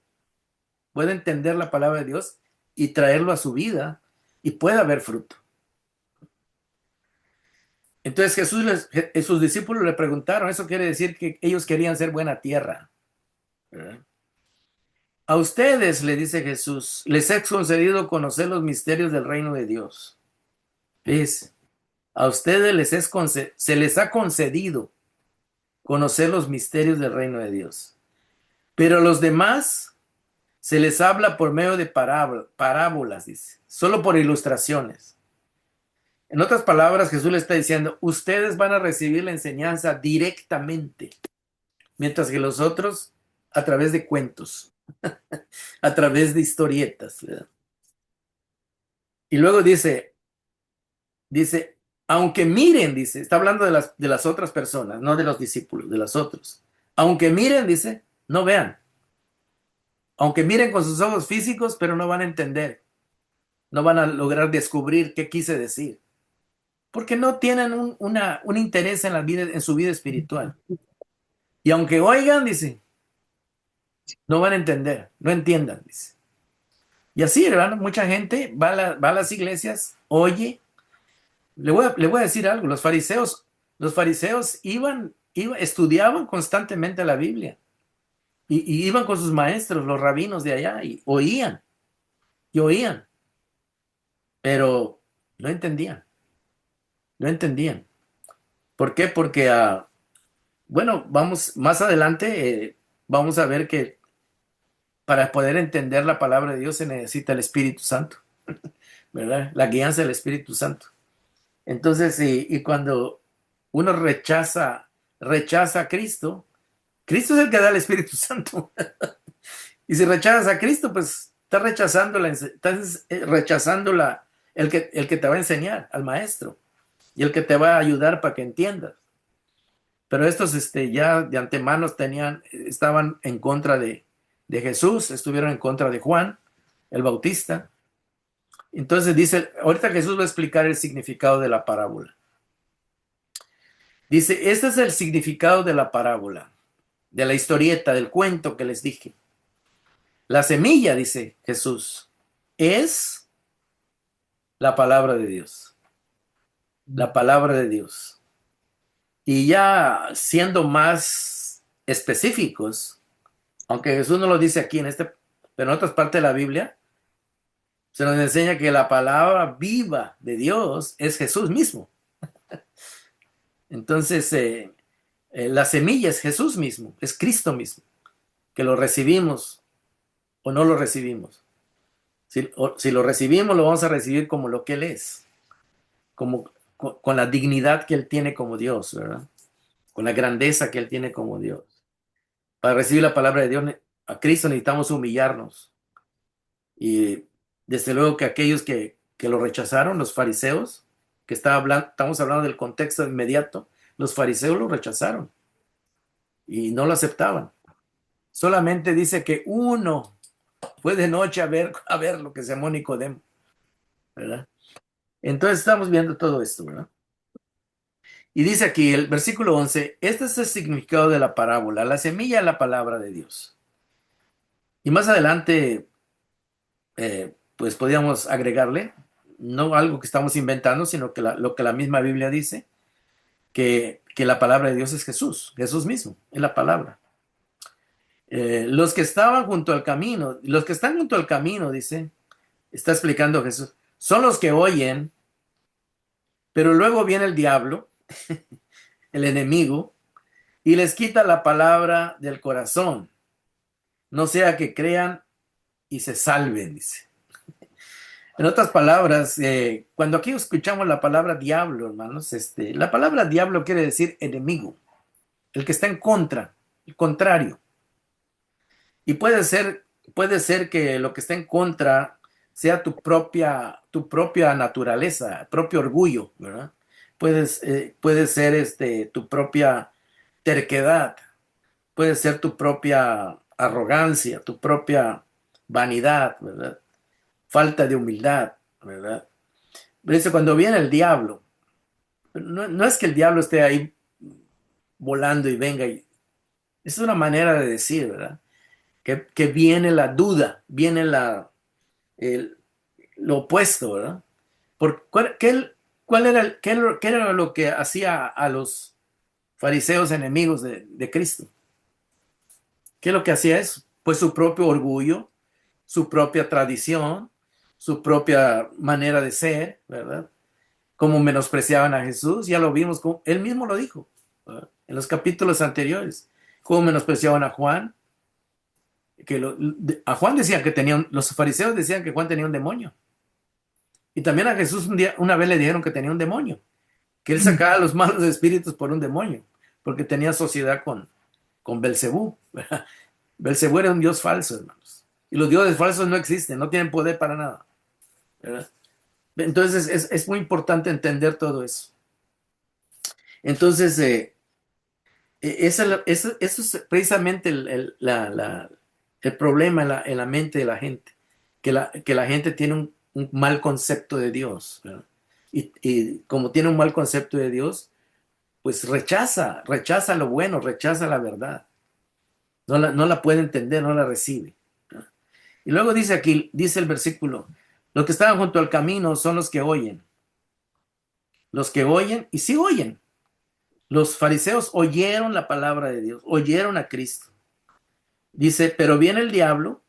pueda entender la palabra de Dios y traerlo a su vida y pueda haber fruto. Entonces sus discípulos le preguntaron, eso quiere decir que ellos querían ser buena tierra, ¿verdad? A ustedes, le dice Jesús, les he concedido conocer los misterios del reino de Dios. ¿Ves? A ustedes se les ha concedido conocer los misterios del reino de Dios. Pero a los demás se les habla por medio de parábolas, dice, solo por ilustraciones. En otras palabras, Jesús le está diciendo, ustedes van a recibir la enseñanza directamente, mientras que los otros a través de cuentos, a través de historietas, ¿verdad? Y luego dice, aunque miren, dice, está hablando de las otras personas, no de los discípulos, de los otros. Aunque miren, dice, no vean. Aunque miren con sus ojos físicos, pero no van a entender. No van a lograr descubrir qué quise decir. Porque no tienen un interés en su vida espiritual. Y aunque oigan, dice, no van a entender, no entiendan, dice. Y así, hermano, mucha gente va a las iglesias, oye. Le voy a decir algo, los fariseos estudiaban constantemente la Biblia y iban con sus maestros, los rabinos de allá, y oían, pero no entendían, no entendían. ¿Por qué? Porque, bueno, vamos más adelante, vamos a ver que para poder entender la palabra de Dios se necesita el Espíritu Santo, ¿verdad? La guianza del Espíritu Santo. Entonces, y cuando uno rechaza a Cristo, Cristo es el que da el Espíritu Santo. Y si rechazas a Cristo, pues estás rechazando el que te va a enseñar, al maestro, y el que te va a ayudar para que entiendas. Pero estos ya de antemano estaban en contra de Jesús, estuvieron en contra de Juan, el Bautista. Entonces dice, ahorita Jesús va a explicar el significado de la parábola. Dice, este es el significado de la parábola, de la historieta, del cuento que les dije. La semilla, dice Jesús, es la palabra de Dios. la palabra de Dios. Y ya siendo más específicos, aunque Jesús no lo dice aquí en este, pero en otras partes de la Biblia, se nos enseña que la palabra viva de Dios es Jesús mismo. Entonces, la semilla es Jesús mismo, es Cristo mismo, que lo recibimos o no lo recibimos. Si lo recibimos, lo vamos a recibir como lo que Él es, como con la dignidad que Él tiene como Dios, ¿verdad? Con la grandeza que Él tiene como Dios. Para recibir la palabra de Dios, a Cristo necesitamos humillarnos. Y desde luego que aquellos que lo rechazaron, los fariseos, estamos hablando del contexto inmediato, los fariseos lo rechazaron y no lo aceptaban. Solamente dice que uno fue de noche a ver lo que se llamó Nicodemo, ¿verdad? Entonces estamos viendo todo esto, ¿verdad? Y dice aquí el versículo 11, este es el significado de la parábola, la semilla es la palabra de Dios. Y más adelante, pues podríamos agregarle, no algo que estamos inventando, sino que lo que la misma Biblia dice, que la palabra de Dios es Jesús, Jesús mismo, es la palabra. Los que estaban junto al camino, los que están junto al camino, dice, está explicando Jesús, son los que oyen, pero luego viene el diablo, el enemigo, y les quita la palabra del corazón, no sea que crean y se salven, dice. En otras palabras, cuando aquí escuchamos la palabra diablo, hermanos, la palabra diablo quiere decir enemigo, el que está en contra, el contrario. Y puede ser que lo que está en contra sea tu propia naturaleza, propio orgullo, ¿verdad? Puede ser tu propia terquedad, puede ser tu propia arrogancia, tu propia vanidad, ¿verdad? Falta de humildad, ¿verdad? Pero dice, cuando viene el diablo, no es que el diablo esté ahí volando y venga, es una manera de decir, ¿verdad? Que viene la duda, viene el, lo opuesto, ¿verdad? ¿Qué era lo que hacía a los fariseos enemigos de Cristo? ¿Qué es lo que hacía eso? Pues su propio orgullo, su propia tradición, su propia manera de ser, ¿verdad? Como menospreciaban a Jesús, ya lo vimos, él mismo lo dijo, ¿verdad? En los capítulos anteriores, cómo menospreciaban a Juan, a Juan decían que los fariseos decían que Juan tenía un demonio. Y también a Jesús una vez le dijeron que tenía un demonio, que él sacaba los malos espíritus por un demonio, porque tenía sociedad con Belcebú. Belcebú era un dios falso, hermanos. Y los dioses falsos no existen, no tienen poder para nada, ¿verdad? Entonces es muy importante entender todo eso. Entonces, eso es precisamente el problema en la mente de la gente, que la gente tiene un mal concepto de Dios, ¿verdad? Y como tiene un mal concepto de Dios, pues rechaza lo bueno, rechaza la verdad. No la puede entender, no la recibe. Y luego dice aquí, dice el versículo, los que estaban junto al camino son los que oyen y sí oyen. Los fariseos oyeron la palabra de Dios, oyeron a Cristo. Dice, pero viene el diablo,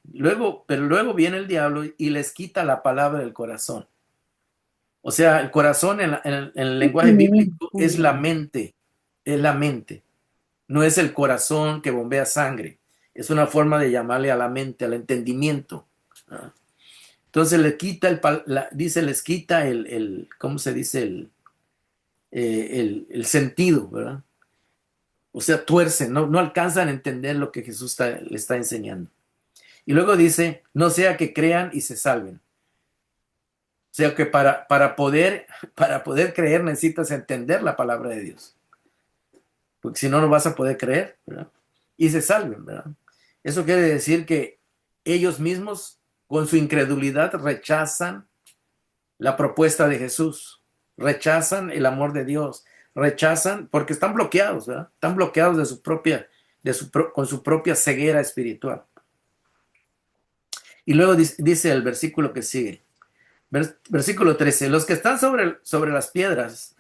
pero luego viene el diablo y les quita la palabra del corazón. O sea, el corazón en el lenguaje bíblico es la mente, no es el corazón que bombea sangre, es una forma de llamarle a la mente, al entendimiento. ¿Ah? Entonces le quita dice, les quita ¿cómo se dice? El sentido, ¿verdad? O sea, tuercen, no alcanzan a entender lo que Jesús le está enseñando. Y luego dice, no sea que crean y se salven. O sea que para poder creer necesitas entender la palabra de Dios. Porque si no, no vas a poder creer, ¿verdad? Y se salven, ¿verdad? Eso quiere decir que ellos mismos, con su incredulidad, rechazan la propuesta de Jesús, rechazan el amor de Dios, rechazan, porque están bloqueados, ¿verdad? Están bloqueados con su propia ceguera espiritual. Y luego dice el versículo que sigue, versículo 13, los que están sobre las piedras,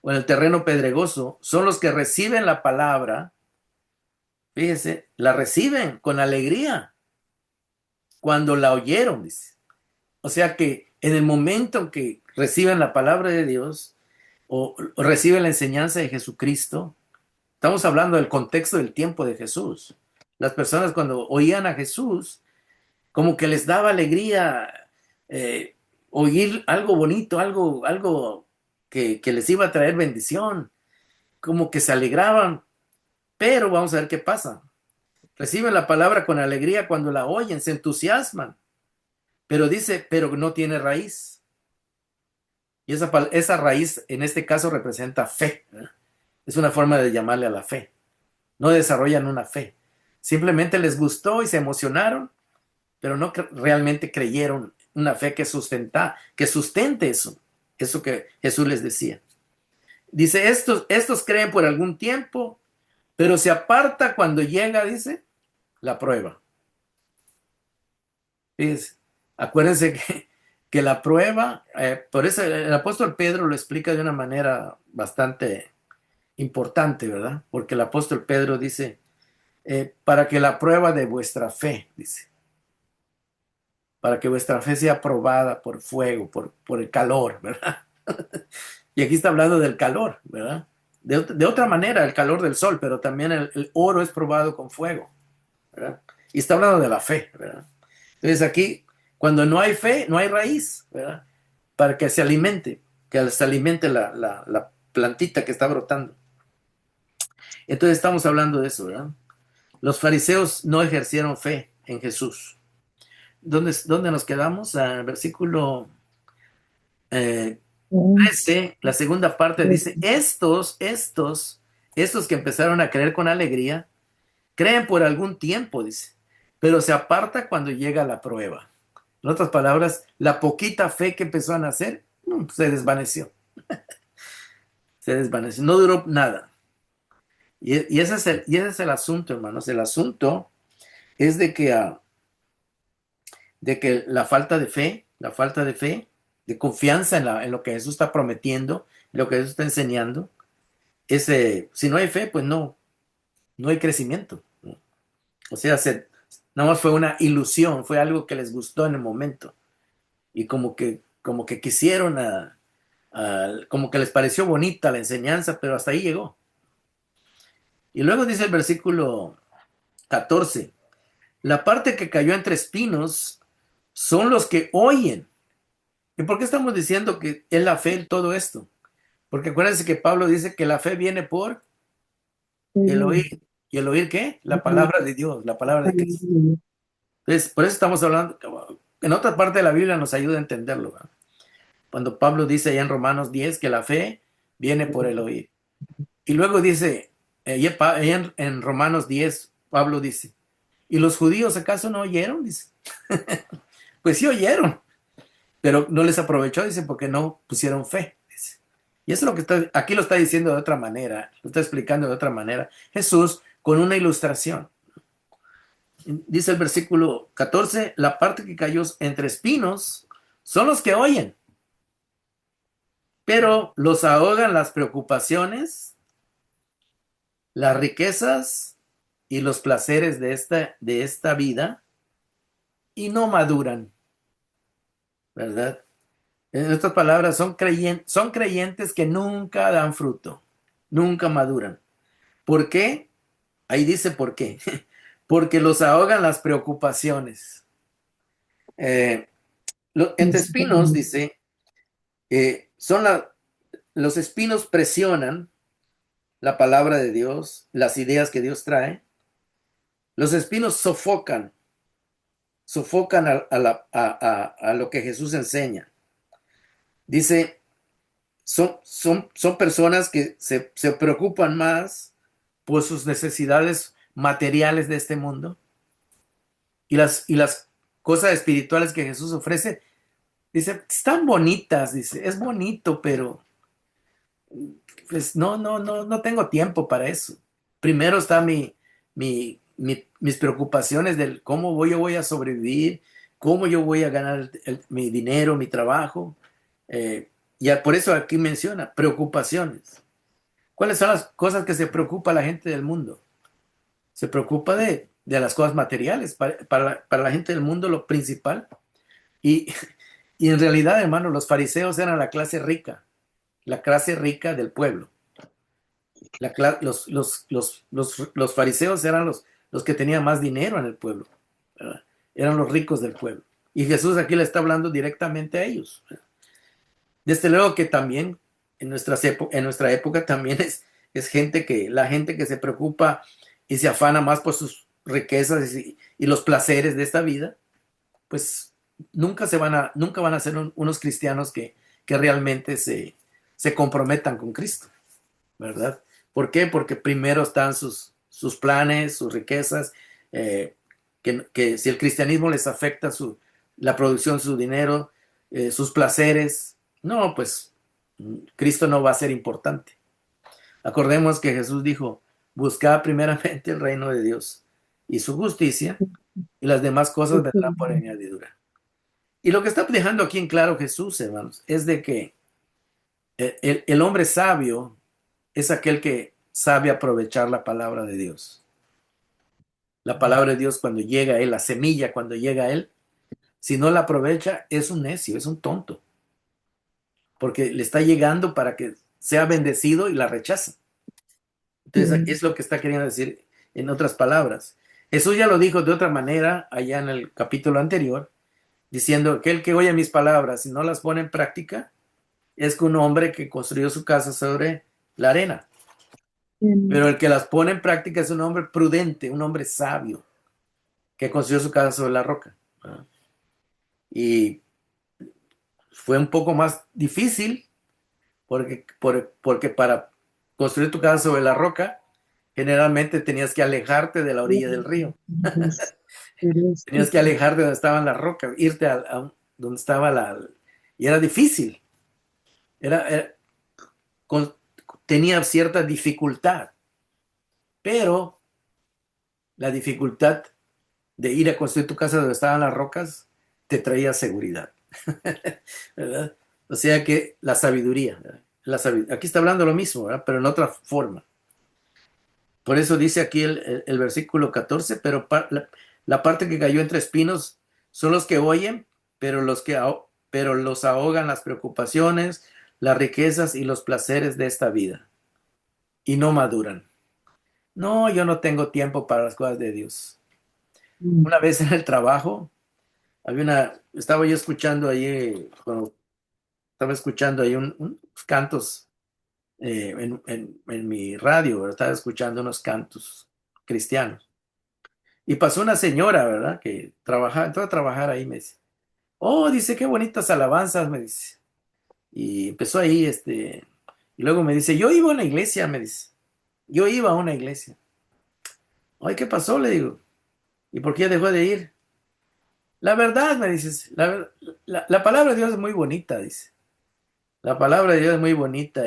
o en el terreno pedregoso son los que reciben la palabra, fíjese, la reciben con alegría cuando la oyeron, dice. O sea que en el momento en que reciben la palabra de Dios o reciben la enseñanza de Jesucristo, estamos hablando del contexto del tiempo de Jesús. Las personas cuando oían a Jesús, como que les daba alegría oír algo bonito, algo que les iba a traer bendición, como que se alegraban, pero vamos a ver qué pasa. Reciben la palabra con alegría cuando la oyen, se entusiasman, pero dice, pero no tiene raíz. Y esa raíz en este caso representa fe, ¿verdad? Es una forma de llamarle a la fe. No desarrollan una fe. Simplemente les gustó y se emocionaron, pero no realmente creyeron una fe que sustente eso que Jesús les decía. Dice, estos creen por algún tiempo, pero se aparta cuando llega, dice, la prueba. Fíjense, acuérdense que la prueba, por eso el apóstol Pedro lo explica de una manera bastante importante, ¿verdad? Porque el apóstol Pedro dice, para que la prueba de vuestra fe, dice, para que vuestra fe sea probada por fuego, por el calor, ¿verdad? Y aquí está hablando del calor, ¿verdad? De otra manera, el calor del sol, pero también el oro es probado con fuego, ¿verdad? Y está hablando de la fe, ¿verdad? Entonces aquí, cuando no hay fe, no hay raíz, ¿verdad? Para que se alimente, la plantita que está brotando. Entonces estamos hablando de eso, ¿verdad? Los fariseos no ejercieron fe en Jesús. ¿Dónde nos quedamos? Versículo eh, 13, la segunda parte dice, estos que empezaron a creer con alegría, creen por algún tiempo, dice, pero se aparta cuando llega la prueba. En otras palabras, la poquita fe que empezó a nacer se desvaneció, no duró nada. Y ese es el asunto, hermanos. El asunto es de que la falta de fe, de confianza en lo que Jesús está prometiendo, lo que Jesús está enseñando, si no hay fe, pues no hay crecimiento, ¿no? O sea, nada más fue una ilusión, fue algo que les gustó en el momento. Y como que quisieron, como que les pareció bonita la enseñanza, pero hasta ahí llegó. Y luego dice el versículo 14, la parte que cayó entre espinos son los que oyen. ¿Y por qué estamos diciendo que es la fe todo esto? Porque acuérdense que Pablo dice que la fe viene por el oír. ¿Y el oír qué? La palabra de Dios, la palabra de Cristo. Entonces, por eso estamos hablando, en otra parte de la Biblia nos ayuda a entenderlo, ¿verdad? Cuando Pablo dice allá en Romanos 10 que la fe viene por el oír. Y luego dice, allá en Romanos 10, Pablo dice, ¿y los judíos acaso no oyeron? Dice, pues sí oyeron, pero no les aprovechó, dice, porque no pusieron fe. Dice. Y eso es lo que aquí lo está diciendo de otra manera, lo está explicando de otra manera. Jesús con una ilustración. Dice el versículo 14, la parte que cayó entre espinos son los que oyen, pero los ahogan las preocupaciones, las riquezas y los placeres de esta vida y no maduran, ¿verdad? En otras palabras, son creyentes que nunca dan fruto, nunca maduran. ¿Por qué? Ahí dice por qué. Porque los ahogan las preocupaciones. Eh, entre espinos, dice, los espinos presionan la palabra de Dios, las ideas que Dios trae. Los espinos sofocan a lo que Jesús enseña. Dice, son personas que se preocupan más por sus necesidades materiales de este mundo y las cosas espirituales que Jesús ofrece. Dice, están bonitas, dice, es bonito, pero pues no tengo tiempo para eso. Primero está mis preocupaciones del cómo yo voy a sobrevivir, cómo yo voy a ganar mi dinero, mi trabajo. por eso aquí menciona preocupaciones. ¿Cuáles son las cosas que se preocupa la gente del mundo? Se preocupa de las cosas materiales. Para la gente del mundo lo principal. Y, y en realidad, hermano, los fariseos eran la clase rica del pueblo. Los fariseos eran los que tenían más dinero en el pueblo, ¿verdad? Eran los ricos del pueblo. Y Jesús aquí le está hablando directamente a ellos. Desde luego que también en nuestra época también es la gente que se preocupa y se afana más por sus riquezas y los placeres de esta vida, pues nunca van a ser unos cristianos que realmente se comprometan con Cristo, ¿verdad? ¿Por qué? Porque primero están sus planes, sus riquezas, eh, que si el cristianismo les afecta la producción, su dinero, sus placeres, no, pues Cristo no va a ser importante. Acordemos que Jesús dijo, buscad primeramente el reino de Dios y su justicia, y las demás cosas vendrán por añadidura. Y lo que está dejando aquí en claro Jesús, hermanos, es de que el hombre sabio es aquel que sabe aprovechar la palabra de Dios. La palabra de Dios cuando llega a él, la semilla cuando llega a él, si no la aprovecha, es un necio, es un tonto, porque le está llegando para que sea bendecido y la rechaza. Entonces, es lo que está queriendo decir en otras palabras. Jesús ya lo dijo de otra manera allá en el capítulo anterior, diciendo que el que oye mis palabras y no las pone en práctica, es que un hombre que construyó su casa sobre la arena. Pero el que las pone en práctica es un hombre prudente, un hombre sabio, que construyó su casa sobre la roca. ¿Verdad? Y fue un poco más difícil porque para construir tu casa sobre la roca, generalmente tenías que alejarte de la orilla del río. Tenías que alejarte de donde estaban las rocas, irte a donde estaba Y era difícil. Era, con- tenía cierta dificultad, pero la dificultad de ir a construir tu casa donde estaban las rocas te traía seguridad. ¿Verdad? O sea que la sabiduría, ¿verdad? Aquí está hablando lo mismo, ¿verdad? Pero en otra forma. Por eso dice aquí el versículo 14, pero la parte que cayó entre espinos son los que oyen, pero los ahogan las preocupaciones, las riquezas y los placeres de esta vida y no maduran. No, yo no tengo tiempo para las cosas de Dios. Una vez en el trabajo, estaba yo escuchando ahí, cuando estaba escuchando ahí unos cantos en mi radio, ¿verdad? Estaba escuchando unos cantos cristianos. Y pasó una señora, ¿verdad? Que entró a trabajar ahí, me dice. Oh, dice, qué bonitas alabanzas, me dice. Y empezó ahí, y luego me dice, yo iba a una iglesia, me dice. Yo iba a una iglesia. Ay, ¿qué pasó? Le digo. ¿Y por qué dejó de ir? La verdad, me dices, la palabra de Dios es muy bonita, dice. La palabra de Dios es muy bonita,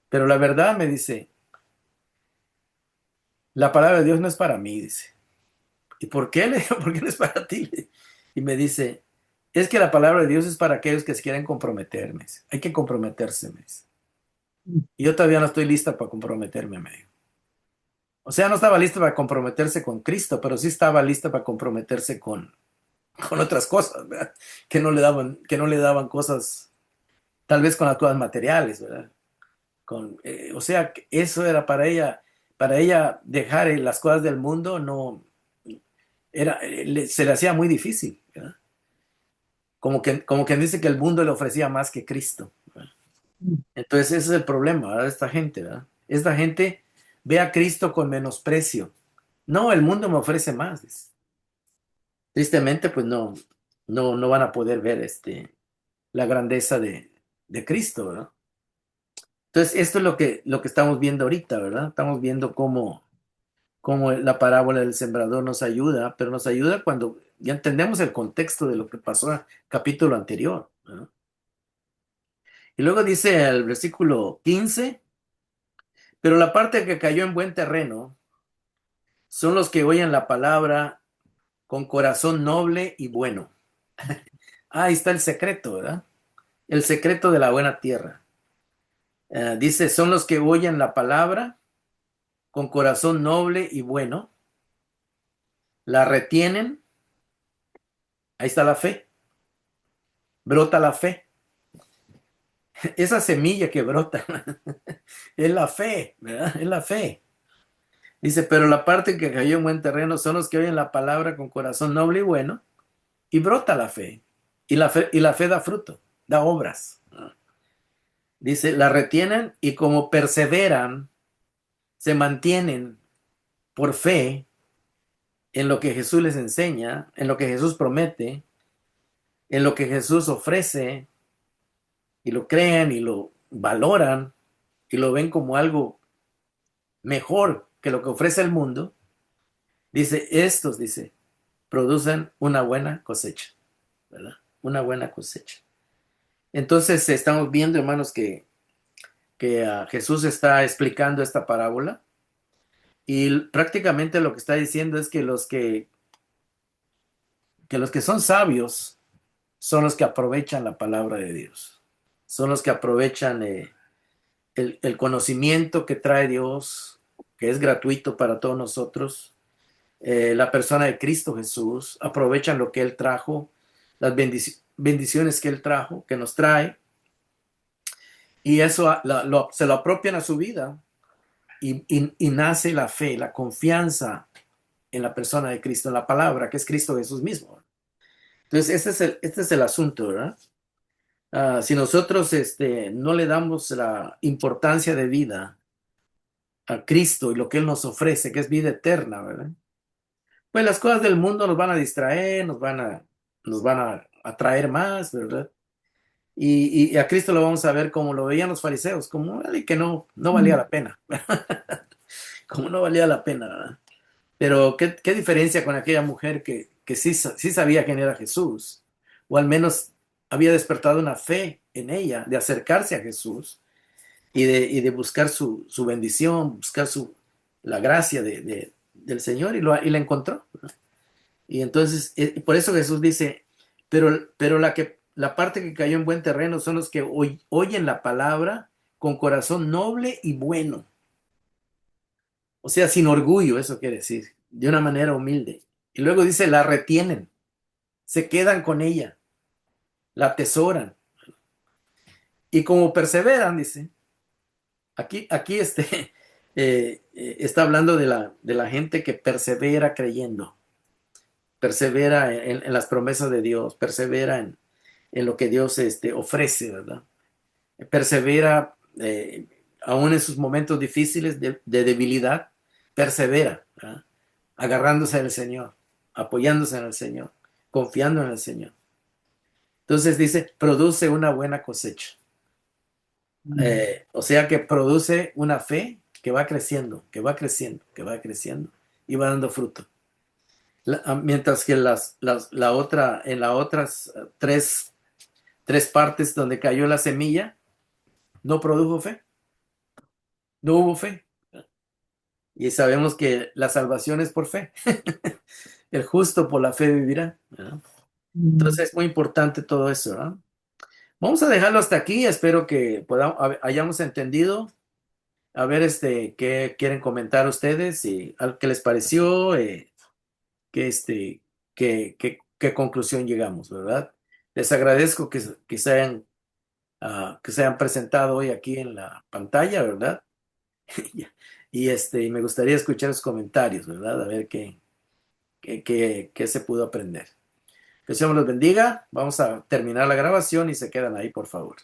pero la verdad me dice, la palabra de Dios no es para mí, dice. ¿Y por qué? Le digo, ¿por qué no es para ti? Y me dice, es que la palabra de Dios es para aquellos que se quieren comprometerme. Hay que comprometerse, me dice. Y yo todavía no estoy lista para comprometerme, me dijo. O sea, no estaba lista para comprometerse con Cristo, pero sí estaba lista para comprometerse con otras cosas, ¿verdad? Que no le daban cosas, tal vez con las cosas materiales, ¿verdad? O sea, que eso era para ella dejar las cosas del mundo, no, se le hacía muy difícil, ¿verdad? Como quien dice que el mundo le ofrecía más que Cristo, ¿verdad? Entonces ese es el problema, ¿verdad? Esta gente, ¿verdad? Esta gente ve a Cristo con menosprecio. No, el mundo me ofrece más, dice. Tristemente, pues no van a poder ver la grandeza de Cristo, ¿verdad? Entonces, esto es lo que estamos viendo ahorita, ¿verdad? Estamos viendo cómo la parábola del sembrador nos ayuda, pero nos ayuda cuando ya entendemos el contexto de lo que pasó en el capítulo anterior, ¿verdad? Y luego dice el versículo 15, pero la parte que cayó en buen terreno son los que oyen la palabra con corazón noble y bueno. Ah, ahí está el secreto, ¿verdad? el secreto de la buena tierra. Dice, son los que oyen la palabra con corazón noble y bueno, la retienen, ahí está la fe, brota la fe. Esa semilla que brota es la fe, ¿verdad? Es la fe. Dice, pero la parte que cayó en buen terreno son los que oyen la palabra con corazón noble y bueno, y brota la fe. Y la fe da fruto, da obras. Dice, la retienen y como perseveran, se mantienen por fe en lo que Jesús les enseña, en lo que Jesús promete, en lo que Jesús ofrece, y lo crean y lo valoran y lo ven como algo mejor que lo que ofrece el mundo. Dice, dice, producen una buena cosecha, ¿verdad? Una buena cosecha. Entonces estamos viendo, hermanos, que Jesús está explicando esta parábola y prácticamente lo que está diciendo es que los que son sabios son los que aprovechan la palabra de Dios, son los que aprovechan el conocimiento que trae Dios, que es gratuito para todos nosotros, la persona de Cristo Jesús, aprovechan lo que Él trajo, las bendiciones que Él trajo, que nos trae, y eso se lo apropian a su vida y nace la fe, la confianza en la persona de Cristo, en la palabra, que es Cristo Jesús mismo. Entonces, este es el asunto, ¿verdad? Si nosotros no le damos la importancia de vida a Cristo y lo que Él nos ofrece, que es vida eterna, ¿verdad? Pues las cosas del mundo nos van a distraer, nos van a atraer más, ¿verdad? Y a Cristo lo vamos a ver como lo veían los fariseos, como alguien que no valía la pena, como no valía la pena, ¿verdad? Pero ¿qué diferencia con aquella mujer que sí sabía quién era Jesús, o al menos había despertado una fe en ella de acercarse a Jesús y de buscar su bendición, buscar la gracia del Señor y la encontró. Y entonces, por eso Jesús dice, pero la parte que cayó en buen terreno son los que oyen la palabra con corazón noble y bueno. O sea, sin orgullo, eso quiere decir, de una manera humilde. Y luego dice, la retienen, se quedan con ella, la atesoran. Y como perseveran, dice, aquí está hablando de la gente que persevera creyendo, persevera en las promesas de Dios, persevera en lo que Dios ofrece, ¿verdad? Persevera aún en sus momentos difíciles de debilidad, persevera, ¿verdad? Agarrándose al Señor, apoyándose en el Señor, confiando en el Señor. Entonces dice, produce una buena cosecha. O sea que produce una fe que va creciendo, que va creciendo, que va creciendo y va dando fruto. Mientras que la otra, en las otras tres partes donde cayó la semilla, no produjo fe, no hubo fe. Y sabemos que la salvación es por fe. El justo por la fe vivirá, ¿verdad? Entonces es muy importante todo eso, ¿verdad? Vamos a dejarlo hasta aquí. Espero que hayamos entendido. A ver, qué quieren comentar ustedes y qué les pareció, qué, qué conclusión llegamos, ¿verdad? Les agradezco que se hayan presentado hoy aquí en la pantalla, ¿verdad? Y me gustaría escuchar los comentarios, ¿verdad? A ver qué se pudo aprender. Que el Señor los bendiga. Vamos a terminar la grabación y se quedan ahí, por favor.